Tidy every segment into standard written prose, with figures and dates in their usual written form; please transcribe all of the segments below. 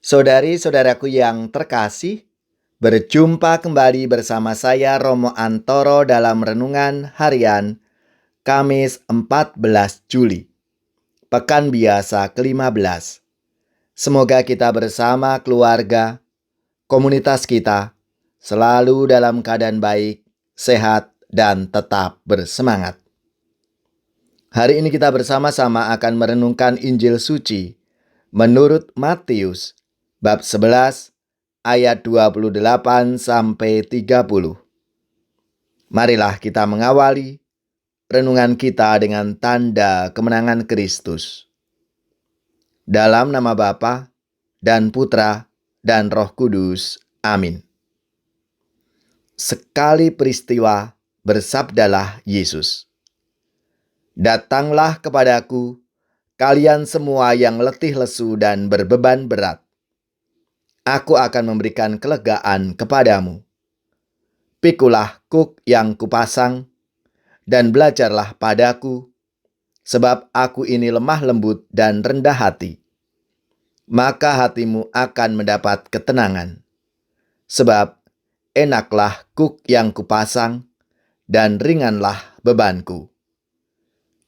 Saudari-saudaraku yang terkasih, berjumpa kembali bersama saya Romo Antoro dalam Renungan Harian Kamis 14 Juli, Pekan Biasa ke-15. Semoga kita bersama keluarga, komunitas kita, selalu dalam keadaan baik, sehat, dan tetap bersemangat. Hari ini kita bersama-sama akan merenungkan Injil Suci menurut Matius bab 11 ayat 28 sampai 30. Marilah kita mengawali renungan kita dengan tanda kemenangan Kristus. Dalam nama Bapa dan Putra dan Roh Kudus. Amin. Sekali peristiwa, bersabdalah Yesus, "Datanglah kepadaku, kalian semua yang letih lesu dan berbeban berat. Aku akan memberikan kelegaan kepadamu. Pikulah kuk yang kupasang, dan belajarlah padaku, sebab aku ini lemah lembut dan rendah hati. Maka hatimu akan mendapat ketenangan. Sebab enaklah kuk yang kupasang, dan ringanlah bebanku."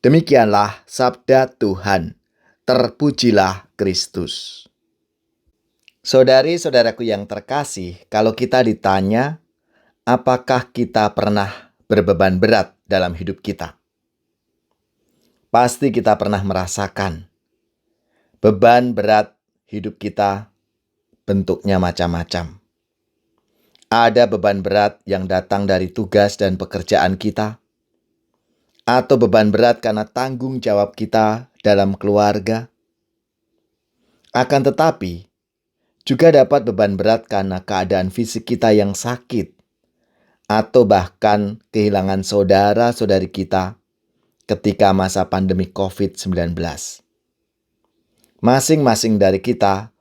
Demikianlah sabda Tuhan. Terpujilah Kristus. Saudari-saudaraku yang terkasih, kalau kita ditanya, apakah kita pernah berbeban berat dalam hidup kita? Pasti kita pernah merasakan beban berat hidup kita bentuknya macam-macam. Ada beban berat yang datang dari tugas dan pekerjaan kita, atau beban berat karena tanggung jawab kita dalam keluarga. Akan tetapi, juga dapat beban berat karena keadaan fisik kita yang sakit, atau bahkan kehilangan saudara-saudari kita ketika masa pandemi COVID-19. Masing-masing dari kita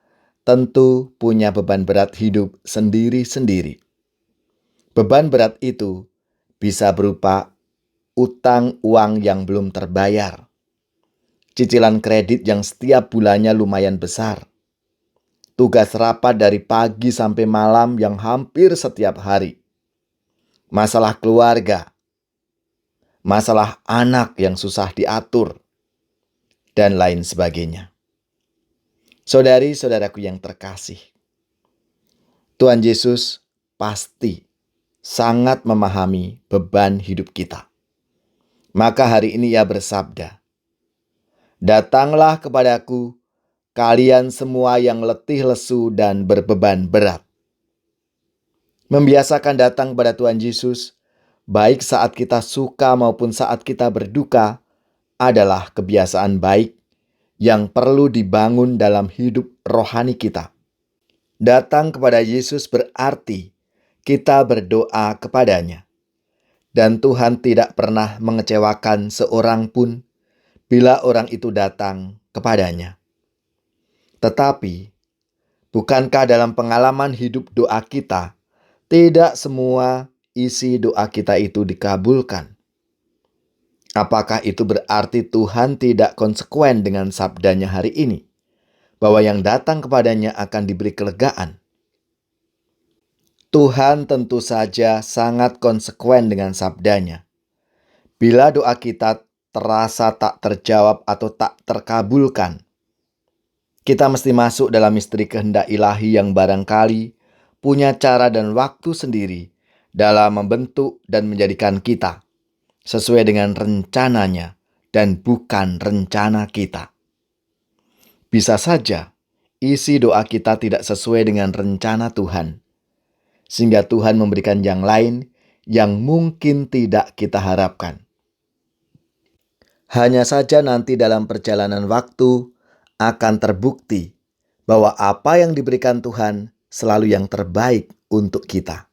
tentu punya beban berat hidup sendiri-sendiri. Beban berat itu bisa berupa utang uang yang belum terbayar, cicilan kredit yang setiap bulannya lumayan besar, tugas rapat dari pagi sampai malam yang hampir setiap hari, masalah keluarga, masalah anak yang susah diatur, dan lain sebagainya. Saudari-saudaraku yang terkasih, Tuhan Yesus pasti sangat memahami beban hidup kita. Maka hari ini Ia bersabda, "Datanglah kepadaku, kalian semua yang letih lesu dan berbeban berat." Membiasakan datang kepada Tuhan Yesus, baik saat kita suka maupun saat kita berduka, adalah kebiasaan baik yang perlu dibangun dalam hidup rohani kita. Datang kepada Yesus berarti kita berdoa kepadanya. Dan Tuhan tidak pernah mengecewakan seorang pun bila orang itu datang kepadanya. Tetapi, bukankah dalam pengalaman hidup doa kita, tidak semua isi doa kita itu dikabulkan? Apakah itu berarti Tuhan tidak konsekuen dengan sabdanya hari ini, bahwa yang datang kepadanya akan diberi kelegaan? Tuhan tentu saja sangat konsekuen dengan sabdanya. Bila doa kita terasa tak terjawab atau tak terkabulkan, kita mesti masuk dalam misteri kehendak ilahi yang barangkali punya cara dan waktu sendiri dalam membentuk dan menjadikan kita sesuai dengan rencananya dan bukan rencana kita. Bisa saja isi doa kita tidak sesuai dengan rencana Tuhan, sehingga Tuhan memberikan yang lain yang mungkin tidak kita harapkan. Hanya saja nanti dalam perjalanan waktu akan terbukti bahwa apa yang diberikan Tuhan selalu yang terbaik untuk kita.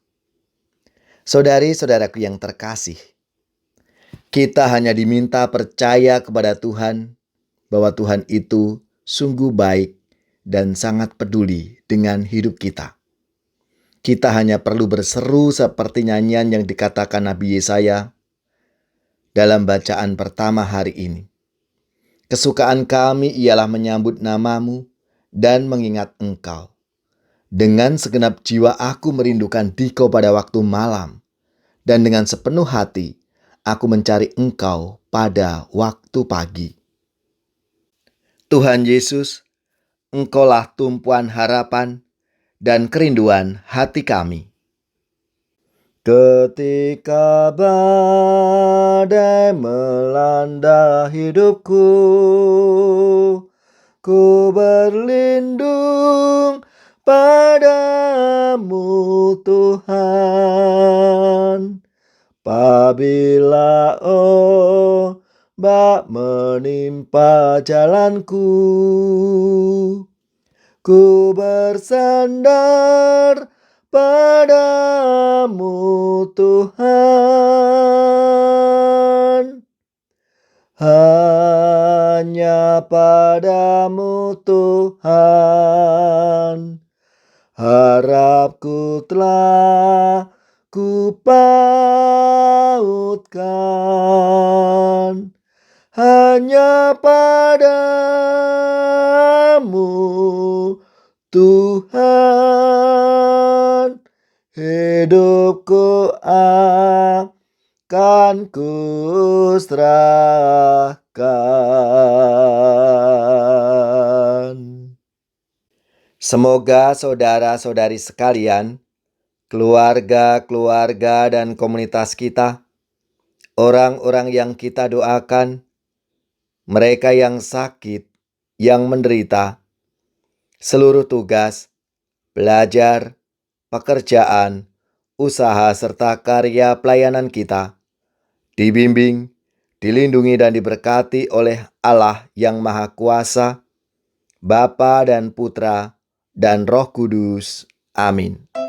Saudari-saudaraku yang terkasih, kita hanya diminta percaya kepada Tuhan bahwa Tuhan itu sungguh baik dan sangat peduli dengan hidup kita. Kita hanya perlu berseru seperti nyanyian yang dikatakan Nabi Yesaya dalam bacaan pertama hari ini. "Kesukaan kami ialah menyambut namamu dan mengingat Engkau, Dengan segenap jiwa aku merindukan Dikau pada waktu malam, dan dengan sepenuh hati aku mencari Engkau pada waktu pagi. Tuhan Yesus, Engkaulah tumpuan harapan dan kerinduan hati kami. Ketika badai melanda hidupku, ku berlindung padamu Tuhan. Apabila ombak menimpa jalanku, ku bersandar padamu Tuhan. Hanya padamu Tuhan, harapku telah ku pautkan. Hanya padamu Tuhan, hidupku akan ku serahkan. Semoga saudara-saudari sekalian, keluarga-keluarga dan komunitas kita, orang-orang yang kita doakan, mereka yang sakit, yang menderita, seluruh tugas, belajar, pekerjaan, usaha serta karya pelayanan kita dibimbing, dilindungi dan diberkati oleh Allah yang Maha Kuasa, Bapa dan Putra dan Roh Kudus. Amin.